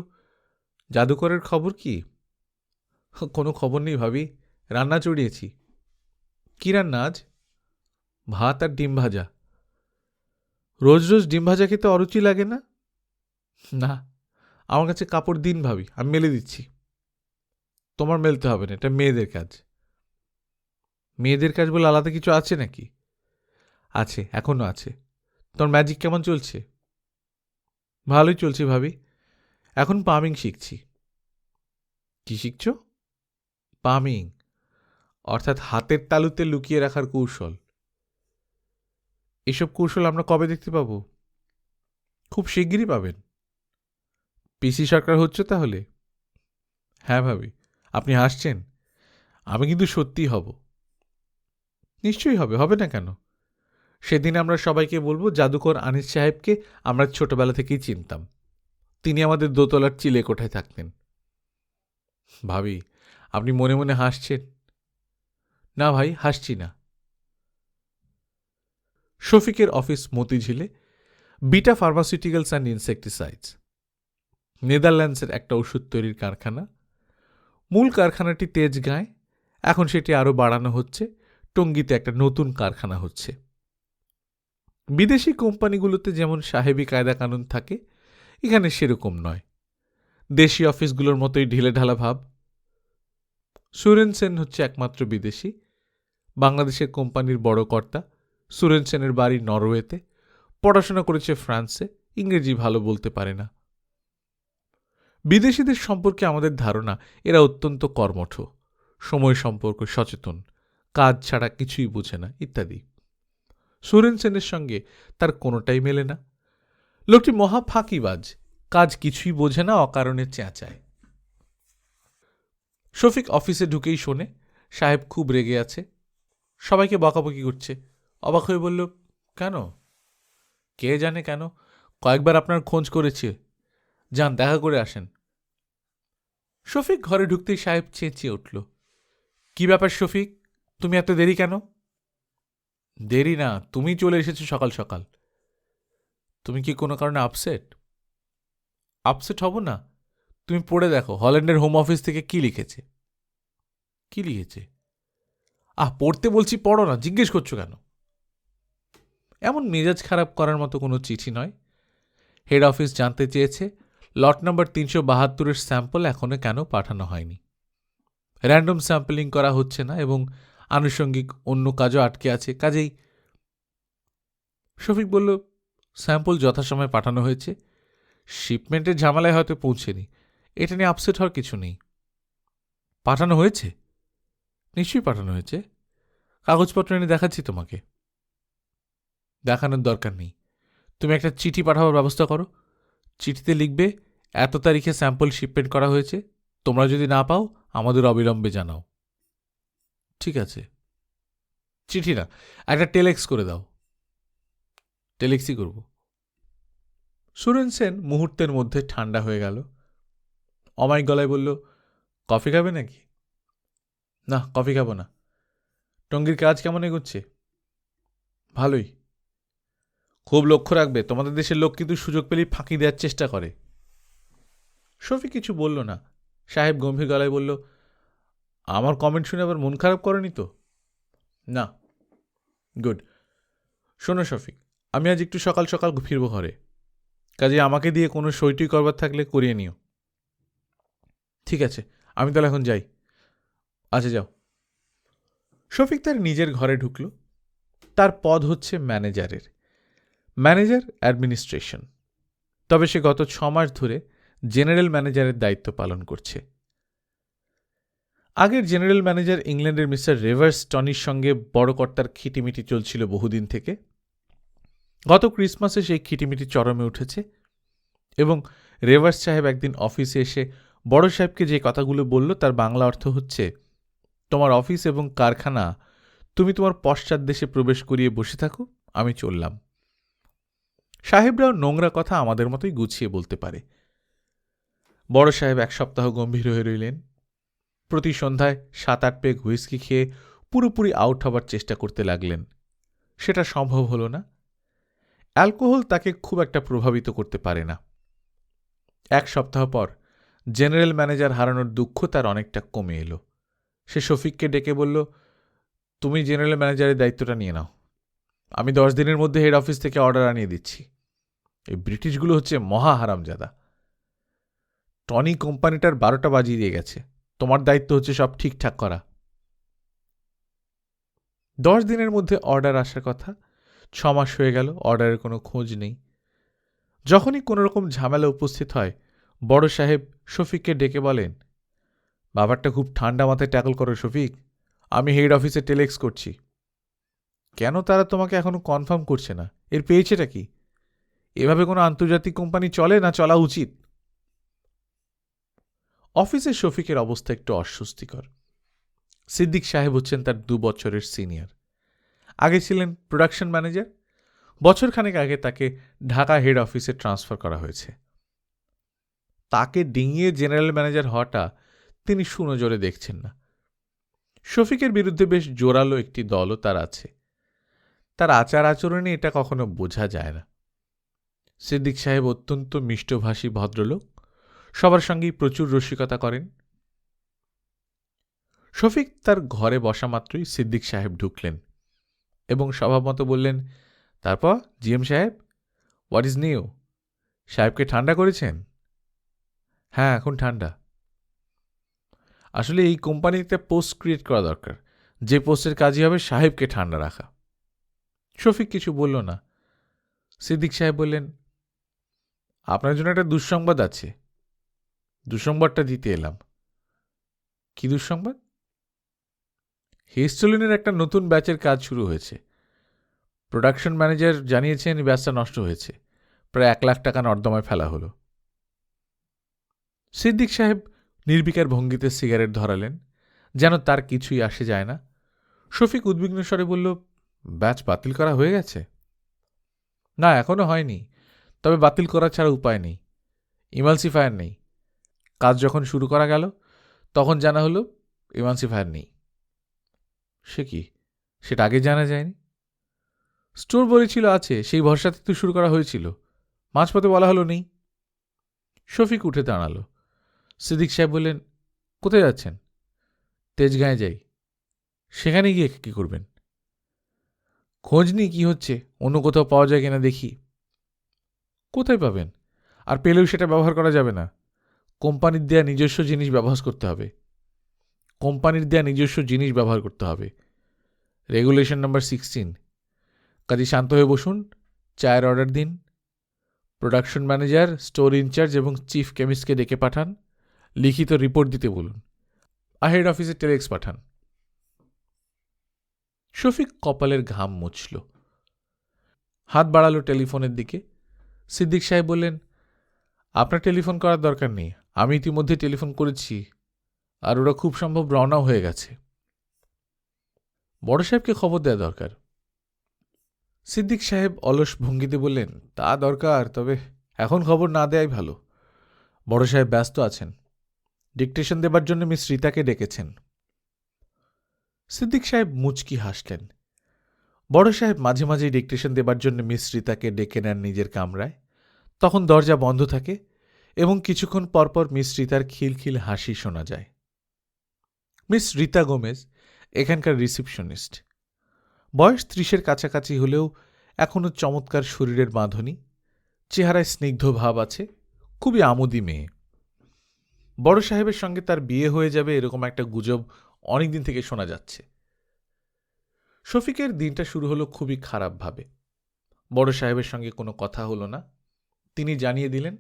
জাদুকরের খবর কি? কোনো খবর নেই ভাবি, রান্না চড়িয়েছি। কি রান্না আজ? ভাত আর ডিম ভাজা। রোজ রোজ ডিম ভাজা খেতে অরুচি লাগে না? না, আমার কাছে কাপড় দিন ভাবি, আমি মেলে দিচ্ছি। তোমার মেলতে হবে না, এটা মেয়েদের কাজ। মেয়েদের কাজ বলে আলাদা কিছু আছে নাকি? আছে, এখনো আছে। তোর ম্যাজিক কেমন চলছে? ভালোই চলছে ভাবি, এখন পামিং শিখছি। কি শিখছ? পামিং, অর্থাৎ হাতের তালুতে লুকিয়ে রাখার কৌশল। এসব কৌশল আমরা কবে দেখতে পাবো? খুব শিগগিরই পাবেন। পিসি সরকার হচ্ছে তাহলে? হ্যাঁ ভাবি, আপনি হাসছেন, আমি কিন্তু সত্যিই হব। নিশ্চয়ই হবে, হবে না কেন? সেদিন আমরা সবাইকে বলবো জাদুকর আনিস সাহেবকে আমরা ছোটবেলা থেকেই চিনতাম, তিনি আমাদের দোতলার চিলে কোঠায় থাকতেন। ভাবি, আপনি মনে মনে হাসছেন। না ভাই, হাসছি না। শফিকের অফিস মতিঝিলে, বিটা ফার্মাসিউটিক্যালস অ্যান্ড ইনসেকটিসাইডস, নেদারল্যান্ডসের একটা ওষুধ তৈরির কারখানা। মূল কারখানাটি তেজগাঁয়, এখন সেটি আরও বাড়ানো হচ্ছে, টঙ্গীতে একটা নতুন কারখানা হচ্ছে। বিদেশি কোম্পানিগুলোতে যেমন সাহেবি কায়দা কানুন থাকে, এখানে সেরকম নয়। দেশি অফিসগুলোর মতোই ঢিলেঢালা ভাব। সুরেনসেন হচ্ছে একমাত্র বিদেশি, বাংলাদেশের কোম্পানির বড় কর্তা। সুরেনসেনের বাড়ি নরওয়েতে, পড়াশোনা করেছে ফ্রান্সে, ইংরেজি ভালো বলতে পারে না। বিদেশিদের সম্পর্কে আমাদের ধারণা এরা অত্যন্ত কর্মঠ, সময় সম্পর্কে সচেতন, কাজ ছাড়া কিছুই বোঝে না ইত্যাদি। সুরেনসেনের সঙ্গে তার কোনোটাই মেলে না। লোকটি মহা ফাঁকিবাজ, কাজ কিছুই বোঝে না, অকারণে চেঁচায়। শফিক অফিসে ঢুকেই শোনে সাহেব খুব রেগে আছে, সবাইকে বকাবকি করছে। অবাক হয়ে বলল, কেন? কে জানে কেন, কয়েকবার আপনার খোঁজ করেছে, যান দেখা করে আসেন। শফিক ঘরে ঢুকতেই সাহেব চেঁচিয়ে উঠল, কি ব্যাপার শফিক, তুমি এত দেরি কেন? দেরি না, তুমি চলে এসেছো সকাল সকাল। তুমি কি কোনো কারণে আপসেট? আপসেট হব না? তুমি পড়ে দেখো হল্যান্ডের হোম অফিস থেকে কি লিখেছে। কি লিখেছে? পড়তে বলছি, পড়ো না, জিজ্ঞেস করছো কেন? এমন মেজাজ খারাপ করার মতো কোনো চিঠি নয়। হেড অফিস জানতে চেয়েছে লট নম্বর 372-এর স্যাম্পল এখনো কেন পাঠানো হয়নি। র্যান্ডম স্যাম্পলিং করা হচ্ছে না এবং আনুষঙ্গিক অন্য কাজও আটকে আছে, কাজেই। শফিক বলল, স্যাম্পল যথাসময়ে পাঠানো হয়েছে, শিপমেন্টের ঝামেলায় হয়তো পৌঁছেনি, এটা নিয়ে আপসেট হওয়ার কিছু নেই। পাঠানো হয়েছে? নিশ্চয়ই পাঠানো হয়েছে, কাগজপত্র এনে দেখাচ্ছি তোমাকে। দেখানোর দরকার নেই, তুমি একটা চিঠি পাঠাবার ব্যবস্থা করো। চিঠিতে লিখবে এত তারিখে স্যাম্পল শিপমেন্ট করা হয়েছে, তোমরা যদি না পাও আমাদের অবিলম্বে জানাও। ঠিক আছে। চিঠি না, একটা টেলেক্স করে দাও। টেলেক্সই করব। সুরেনসেন মুহূর্তের মধ্যে ঠান্ডা হয়ে গেল, অমায়িক গলায় বলল, কফি খাবে নাকি? না, কফি খাবো না। টঙ্গীর কাজ কেমন এগোচ্ছে? ভালোই। খুব লক্ষ্য রাখবে, তোমাদের দেশের লোক কিন্তু সুযোগ পেলেই ফাঁকি দেওয়ার চেষ্টা করে। শফিক কিছু বলল না। সাহেব গম্ভীর গলায় বলল, আমার কমেন্ট শুনে আবার মন খারাপ করেনি তো? না। গুড। শোনো শফিক, আমি আজ একটু সকাল সকাল ফিরব ঘরে, কাজে আমাকে দিয়ে কোনো সইটুই করবার থাকলে করিয়ে নিও। ঠিক আছে, আমি তাহলে এখন যাই। আচ্ছা, যাও। শফিক তার নিজের ঘরে ঢুকল। তার পদ হচ্ছে ম্যানেজারের, ম্যানেজার অ্যাডমিনিস্ট্রেশন। তবে সে গত 6 মাস ধরে জেনারেল ম্যানেজারের দায়িত্ব পালন করছে। আগের জেনারেল ম্যানেজার ইংল্যান্ডের মিস্টার রেভার্স টনির সঙ্গে বড় কর্তার খিটিমিটি চলছিল বহুদিন থেকে। গত ক্রিসমাসে সেই খিটিমিটি চরমে উঠেছে এবং রেভার্স সাহেব একদিন অফিসে এসে বড় সাহেবকে যে কথাগুলো বলল তার বাংলা অর্থ হচ্ছে, তোমার অফিস এবং কারখানা তুমি তোমার পশ্চাৎ দেশে প্রবেশ করিয়ে বসে থাকো, আমি চললাম। সাহেবরাও নোংরা কথা আমাদের মতোই গুছিয়ে বলতে পারে। বড় সাহেব 1 সপ্তাহ গম্ভীর হয়ে রইলেন। প্রতি সন্ধ্যায় 7-8 পেগ হুইস্কি খেয়ে পুরোপুরি আউট হবার চেষ্টা করতে লাগলেন। সেটা সম্ভব হল না। অ্যালকোহল তাকে খুব একটা প্রভাবিত করতে পারে না। 1 সপ্তাহ পর জেনারেল ম্যানেজার হারানোর দুঃখ তার অনেকটা কমে এলো। সে শফিককে ডেকে বলল, তুমি জেনারেল ম্যানেজারের দায়িত্বটা নিয়ে নাও, আমি 10 দিনের মধ্যে হেড অফিস থেকে অর্ডার আনিয়ে দিচ্ছি। এই ব্রিটিশগুলো হচ্ছে মহা হারামজাদা। টনি কোম্পানিটার 12টা বাজিয়ে দিয়ে গেছে, তোমার দায়িত্ব হচ্ছে সব ঠিকঠাক করা। 10 দিনের মধ্যে অর্ডার আসার কথা, 6 মাস হয়ে গেল, অর্ডারের কোনো খোঁজ নেই। যখনই কোনো রকম ঝামেলা উপস্থিত হয়, বড় সাহেব শফিককে ডেকে বলেন, ব্যাপারটা খুব ঠান্ডা মাথায় ট্যাকল করো শফিক, আমি হেড অফিসে টেলেক্স করছি। কেন তারা তোমাকে এখনো কনফার্ম করছে না? এর পেয়েছেটা কি? এভাবে কোনো আন্তর্জাতিক কোম্পানি চলে না চলা উচিত? অফিসে শফিকের অবস্থা একটু অস্বস্তিকর। সিদ্দিক সাহেব হচ্ছেন তার 2 বছরের সিনিয়র। আগে ছিলেন প্রোডাকশন ম্যানেজার। বছরখানেক আগে তাকে ঢাকা হেড অফিসে ট্রান্সফার করা হয়েছে। তাকে ডিঙিয়ে জেনারেল ম্যানেজার হওয়াটা তিনি সুনজরে দেখছেন না। শফিকের বিরুদ্ধে বেশ জোরালো একটি দলও তার আছে। তার আচার আচরণে এটা কখনো বোঝা যায় না। সিদ্দিক সাহেব অত্যন্ত মিষ্টভাষী ভদ্রলোক, সবার সঙ্গেই প্রচুর রসিকতা করেন। শফিক তার ঘরে বসা মাত্রই সিদ্দিক সাহেব ঢুকলেন এবং স্বভাবমতো বললেন, তারপর জিএম সাহেব, হোয়াট ইজ নিউ? সাহেবকে ঠান্ডা করেছেন? হ্যাঁ, এখন ঠান্ডা। আসলে এই কোম্পানিতে পোস্ট ক্রিয়েট করা দরকার, যে পোস্টের কাজই হবে সাহেবকে ঠান্ডা রাখা। শফিক কিছু বলল না। সিদ্দিক সাহেব বললেন, আপনার জন্য একটা দুঃসংবাদ আছে। দুঃসংবাদটা দিতে এলাম। কি দুঃসংবাদ? হিস্টোলিনের একটা নতুন ব্যাচের কাজ শুরু হয়েছে। প্রোডাকশন ম্যানেজার জানিয়েছেন ব্যাচটা নষ্ট হয়েছে, প্রায় 1,00,000 টাকা নর্দমায় ফেলা হলো। সিদ্দিক সাহেব নির্বিকার ভঙ্গিতে সিগারেট ধরালেন, যেন তার কিছুই আসে যায় না। শফিক উদ্বিগ্ন স্বরে বলল, ব্যাচ বাতিল করা হয়ে গেছে? না, এখনো হয়নি, তবে বাতিল করা ছাড়া উপায় নেই। ইমালসিফায়ার নেই। কাজ যখন শুরু করা গেল তখন জানা হলো ইমালসিফায়ার নেই। সে কি, সেটা আগে জানা যায়নি? স্টোর বলেছিল আছে, সেই ভরসাতে তো শুরু করা হয়েছিল। মাঝপথে বলা হলো নেই। শফিক উঠে দাঁড়ালো। সিদ্দিক সাহেব বললেন, কোথায় যাচ্ছেন? তেজগাঁয়ে যাই। সেখানে গিয়ে কী করবেন? খোঁজ নিই কী হচ্ছে, অন্য কোথাও পাওয়া যায় কিনা দেখি। কোথায় পাবেন? আর পেলেও সেটা ব্যবহার করা যাবে না। কোম্পানির দেয়া নিজস্ব জিনিস ব্যবহার করতে হবে। কোম্পানির দেয়া নিজস্ব জিনিস ব্যবহার করতে হবে। Regulation number 16। কাজে শান্ত হয়ে বসুন, চায়ের অর্ডার দিন। প্রোডাকশন ম্যানেজার, স্টোর ইনচার্জ এবং চিফ কেমিস্টকে ডেকে পাঠান। লিখিত রিপোর্ট দিতে বলুন। আর হেড অফিসে টেলেক্স পাঠান। শফিক কপালের ঘাম মুছল, হাত বাড়ালো টেলিফোনের দিকে। সিদ্দিক সাহেব বললেন, আপনার টেলিফোন করার দরকার নেই, আমি ইতিমধ্যে টেলিফোন করেছি, আর ওরা খুব সম্ভব রওনাও হয়ে গেছে। বড় সাহেবকে খবর দেওয়া দরকার। সিদ্দিক সাহেব অলস ভঙ্গিতে বললেন, তা দরকার, তবে এখন খবর না দেয়াই ভালো। বড় সাহেব ব্যস্ত আছেন, ডিকটেশন দেবার জন্য মিস রীতাকে ডেকেছেন। সিদ্দিক সাহেব মুচকি হাসলেন। বড় সাহেব মাঝে মাঝে ডিকটেশন দেবার জন্য মিস রীতাকে ডেকে নেন নিজের কামরায়। তখন দরজা বন্ধ থাকে এবং কিছুক্ষণ পরপর মিস রীতার খিলখিল হাসি শোনা যায়। মিস রীতা গোমেজ এখানকার রিসিপশনিস্ট। বয়স 30-এর কাছাকাছি হলেও এখনও চমৎকার শরীরের বাঁধনি, চেহারায় স্নিগ্ধ ভাব আছে, খুবই আমোদি মেয়ে। বড় সাহেবের সঙ্গে তার বিয়ে হয়ে যাবে এরকম একটা গুজব অনেকদিন থেকে শোনা যাচ্ছে। শফিকের দিনটা শুরু হলো খুবই খারাপভাবে। বড় সাহেবের সঙ্গে কোনো কথা হলো না। তিনি জানিয়ে দিলেন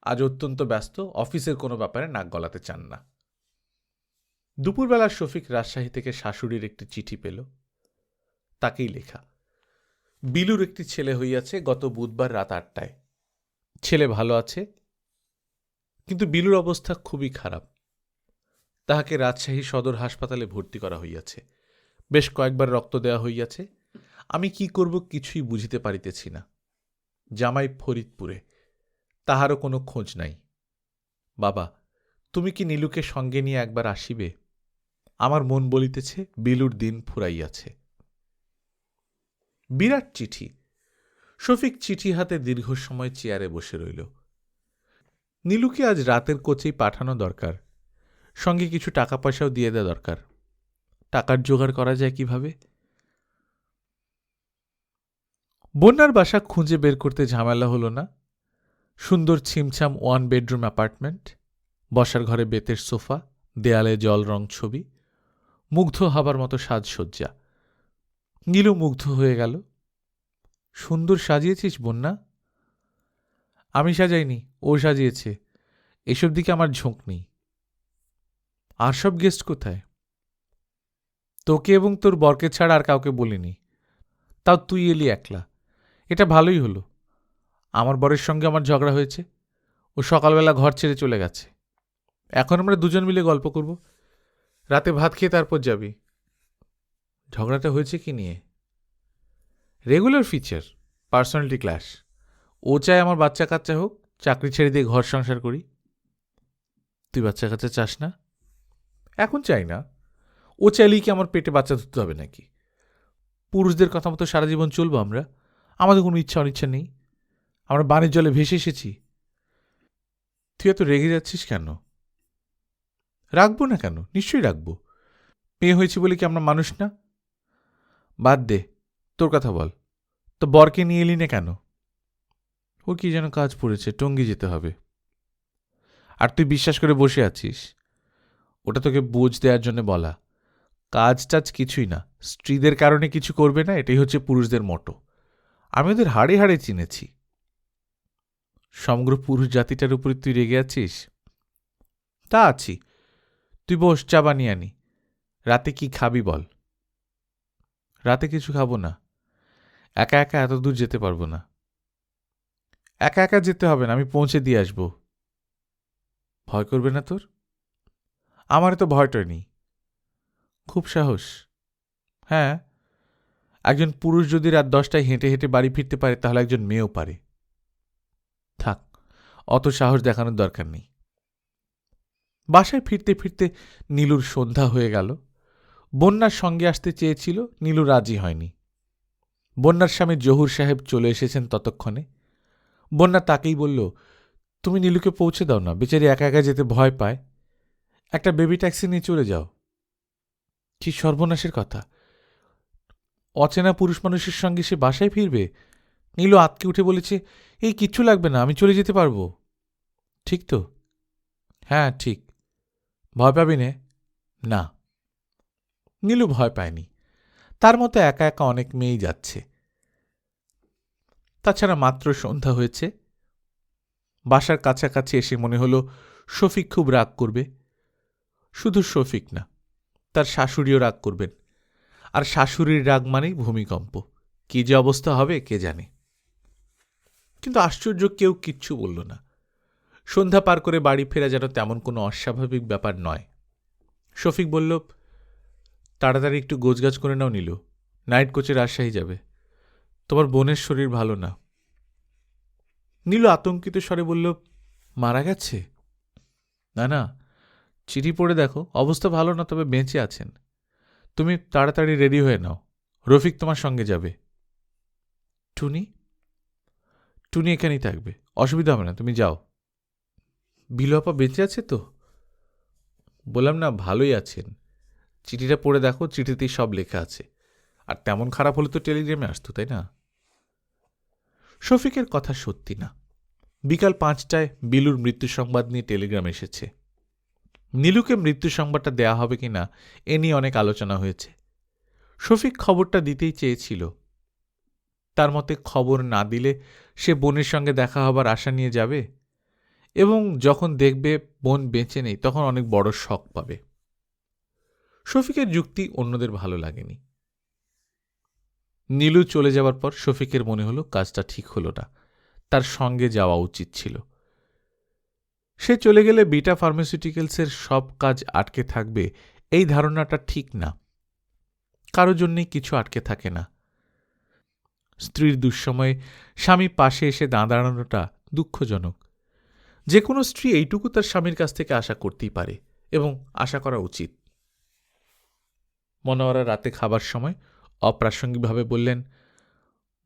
আজ অত্যন্ত ব্যস্ত, অফিসের কোনো ব্যাপারে নাক গলাতে চান না। দুপুরবেলা শফিক রাজশাহী থেকে শাশুড়ির একটি চিঠি পেল। তাকেই লেখা। বিলুর একটি ছেলে হইয়াছে গত বুধবার রাত 8টায়। ছেলে ভালো আছে, কিন্তু বিলুর অবস্থা খুবই খারাপ। তাহাকে রাজশাহী সদর হাসপাতালে ভর্তি করা হইয়াছে। বেশ কয়েকবার রক্ত দেওয়া হইয়াছে। আমি কি করব কিছুই বুঝিতে পারিতেছি না। জামাই ফরিদপুরে, তাহারও কোনো খোঁজ নাই। বাবা, তুমি কি নীলুকে সঙ্গে নিয়ে একবার আসিবে? আমার মন বলিতেছে বিলুর দিন ফুরাইয়াছে। বিরাট চিঠি। শফিক চিঠি হাতে দীর্ঘ সময় চেয়ারে বসে রইল। নীলুকে আজ রাতের কোচেই পাঠানো দরকার, সঙ্গে কিছু টাকা পয়সাও দিয়ে দেওয়া দরকার। টাকার জোগাড় করা যায় কিভাবে? বন্যার বাসা খুঁজে বের করতে ঝামেলা হলো না। সুন্দর ছিমছাম 1 বেডরুম অ্যাপার্টমেন্ট, বসার ঘরে বেতের সোফা, দেয়ালে জল রং ছবি, মুগ্ধ হবার মতো সাজসজ্জা। নীলু মুগ্ধ হয়ে গেল। সুন্দর সাজিয়েছিস বন্যা। আমি সাজাইনি, ও সাজিয়েছে। এসব দিকে আমার ঝোঁক নেই। আর সব গেস্ট কোথায়? তোকে এবং তোর বরকে ছাড়া আর কাউকে বলিনি। তাও তুই এলি একলা, এটা ভালোই হলো। আমার বরের সঙ্গে আমার ঝগড়া হয়েছে, ও সকালবেলা ঘর ছেড়ে চলে গেছে। এখন আমরা দুজন মিলে গল্প করব, রাতে ভাত খেয়ে তারপর যাবি। ঝগড়াটা হয়েছে কি নিয়ে? Regular feature, personality clash. ও চায় আমার বাচ্চা কাচ্চা হোক, চাকরি ছেড়ে দিয়ে ঘর সংসার করি। তুই বাচ্চা কাচ্চা চাস না? এখন চাই না, ও চাইলেই কি আমার পেটে বাচ্চা ধরতে হবে নাকি? পুরুষদের কথা মতো সারা জীবন চলবো আমরা? আমাদের কোনো ইচ্ছা অনিচ্ছা নেই? আমরা বানের জলে ভেসে এসেছি? তুই এত রেগে যাচ্ছিস কেন? রাখবো না কেন? নিশ্চয়ই রাখবো। মেয়ে হয়েছি বলে কি আমরা মানুষ না? বাদ দে, তোর কথা বল। তো বরকে নিয়ে এলি না কেন? ও কি যেন কাজ পড়েছে, টঙ্গী যেতে হবে। আর তুই বিশ্বাস করে বসে আছিস? ওটা তোকে বোঝ দেওয়ার জন্য বলা। কাজ টাজ কিছুই না, স্ত্রীদের কারণে কিছু করবে না, এটাই হচ্ছে পুরুষদের মতো। আমি ওদের হাড়ে হাড়ে চিনেছি। সমগ্র পুরুষ জাতিটার উপরে তুই রেগে আছিস? তা আছি। তুই বস, চা বানিয়ে আনি। রাতে কি খাবি বল? রাতে কিছু খাবো না। একা একা এত দূর যেতে পারবো না। একা একা যেতে হবে না, আমি পৌঁছে দিয়ে আসবো। ভয় করবে না তোর? আমার তো ভয়টয় নেই। খুব সাহস? হ্যাঁ, একজন পুরুষ যদি রাত 10টায় হেঁটে হেঁটে বাড়ি ফিরতে পারে, তাহলে একজন মেয়েও পারে। থাক, অত সাহস দেখানোর দরকার নেই। বাসায় ফিরতে ফিরতে নীলুর সন্ধ্যা হয়ে গেল। বন্যার সঙ্গে আসতে চেয়েছিল, নীলু রাজি হয়নি। বন্যার স্বামী জহুর সাহেব চলে এসেছেন ততক্ষণে। বন্যা তাকেই বলল, তুমি নীলুকে পৌঁছে দাও না, বেচারি একা একা যেতে ভয় পায়। একটা বেবি ট্যাক্সি নিয়ে চলে যাও। কি সর্বনাশের কথা! অচেনা পুরুষ মানুষের সঙ্গে সে বাসায় ফিরবে? নীলু আতকে উঠে বলেছে, এই কিচ্ছু লাগবে না, আমি চলে যেতে পারবো। ঠিক তো? হ্যাঁ ঠিক। ভয় পাবি নে? না। নীলু ভয় পায়নি। তার মতো একা একা অনেক মেয়েই যাচ্ছে। তাছাড়া মাত্র সন্ধ্যা হয়েছে। বাসার কাছাকাছি এসে মনে হলো শফিক খুব রাগ করবে। শুধু শফিক না, তার শাশুড়িও রাগ করবেন। আর শাশুড়ির রাগ মানেই ভূমিকম্প। কি যে অবস্থা হবে কে জানে। কিন্তু আশ্চর্য, কেউ কিচ্ছু বলল না। সন্ধ্যা পার করে বাড়ি ফেরা যেন তেমন কোনো অস্বাভাবিক ব্যাপার নয়। শফিক বলল, তাড়াতাড়ি একটু গোছগাছ করে নাও নীলু, নাইট কোচে রাজশাহী যাবে। তোমার বোনের শরীর ভালো না। নীলু আতঙ্কিত স্বরে বলল, মারা গেছে? না না, চিঠি পড়ে দেখো, অবস্থা ভালো না, তবে বেঁচে আছেন। তুমি তাড়াতাড়ি রেডি হয়ে নাও, রফিক তোমার সঙ্গে যাবে। টুনি? টুনি এখানেই থাকবে, অসুবিধা হবে না, তুমি যাও। বিলু আপা বেঁচে আছে তো? বললাম না, ভালোই আছেন। চিঠিটা পড়ে দেখো, চিঠিতেই সব লেখা আছে। আর তেমন খারাপ হলে তো টেলিগ্রামে আসতো, তাই না? শফিকের কথা সত্যি না। বিকাল 5টায় বিলুর মৃত্যু সংবাদ নিয়ে টেলিগ্রাম এসেছে। নীলুকে মৃত্যু সংবাদটা দেয়া হবে কিনা এ নিয়ে অনেক আলোচনা হয়েছে। শফিক খবরটা দিতেই চেয়েছিল। তার মতে খবর না দিলে সে বোনের সঙ্গে দেখা হবার আশা নিয়ে যাবে, এবং যখন দেখবে বোন বেঁচে নেই তখন অনেক বড় শক পাবে। শফিকের যুক্তি অন্যদের ভালো লাগেনি। নীলু চলে যাবার পর শফিকের মনে হলো কাজটা ঠিক হলো না, তার সঙ্গে যাওয়া উচিত ছিল। সে চলে গেলে বিটা ফার্মাসিউটিক্যালসের সব কাজ আটকে থাকবে, এই ধারণাটা ঠিক না। কারো জন্যেই কিছু আটকে থাকে না। স্ত্রীর দুঃসময়ে স্বামী পাশে এসে দাঁড়ানোটা দুঃখজনক। যে কোনো স্ত্রী এইটুকু তার স্বামীর কাছ থেকে আশা করতেই পারে, এবং আশা করা উচিত। মনোয়ারা রাতে খাবার সময় অপ্রাসঙ্গিকভাবে বললেন,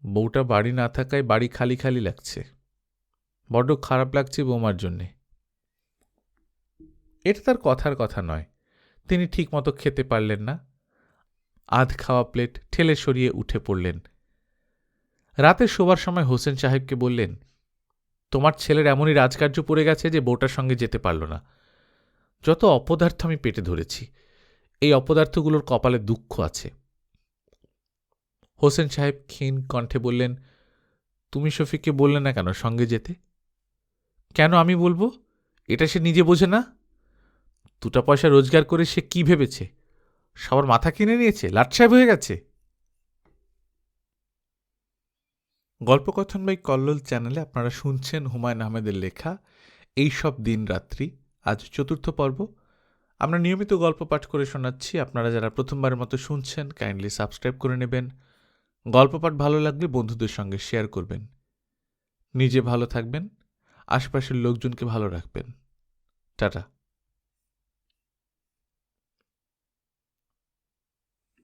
বউটা বাড়ি না থাকায় বাড়ি খালি খালি লাগছে। বড্ড খারাপ লাগছে বৌমার জন্যে। এটা তার কথার কথা নয়। তিনি ঠিকমতো খেতে পারলেন না। আধ খাওয়া প্লেট ঠেলে সরিয়ে উঠে পড়লেন। রাতে শোবার সময় হোসেন সাহেবকে বললেন, তোমার ছেলের এমনই রাজকার্য পড়ে গেছে যে বউটার সঙ্গে যেতে পারল না। যত অপদার্থ আমি পেটে ধরেছি, এই অপদার্থগুলোর কপালে দুঃখ আছে। হোসেন সাহেব ক্ষীণ কণ্ঠে বললেন, তুমি শফিককে বললে না কেন সঙ্গে যেতে? কেন আমি বলবো? এটা সে নিজে বোঝে না? 2টা পয়সা রোজগার করে সে কি ভেবেছে? সবার মাথা কিনে নিয়েছে, লাট সাহেব হয়ে গেছে। গল্পকথন বাই কল্লোল চ্যানেলে আপনারা শুনছেন হুমায়ুন আহমেদের লেখা এই সব দিন রাত্রি। আজ 4র্থ পর্ব। আমরা নিয়মিত গল্প পাঠ করে শোনাচ্ছি। আপনারা যারা প্রথমবারের মতো শুনছেন, কাইন্ডলি সাবস্ক্রাইব করে নেবেন। গল্প পাঠ ভালো লাগলে বন্ধুদের সঙ্গে শেয়ার করবেন। নিজে ভালো থাকবেন, আশেপাশের লোকজনকে ভালো রাখবেন। টাটা।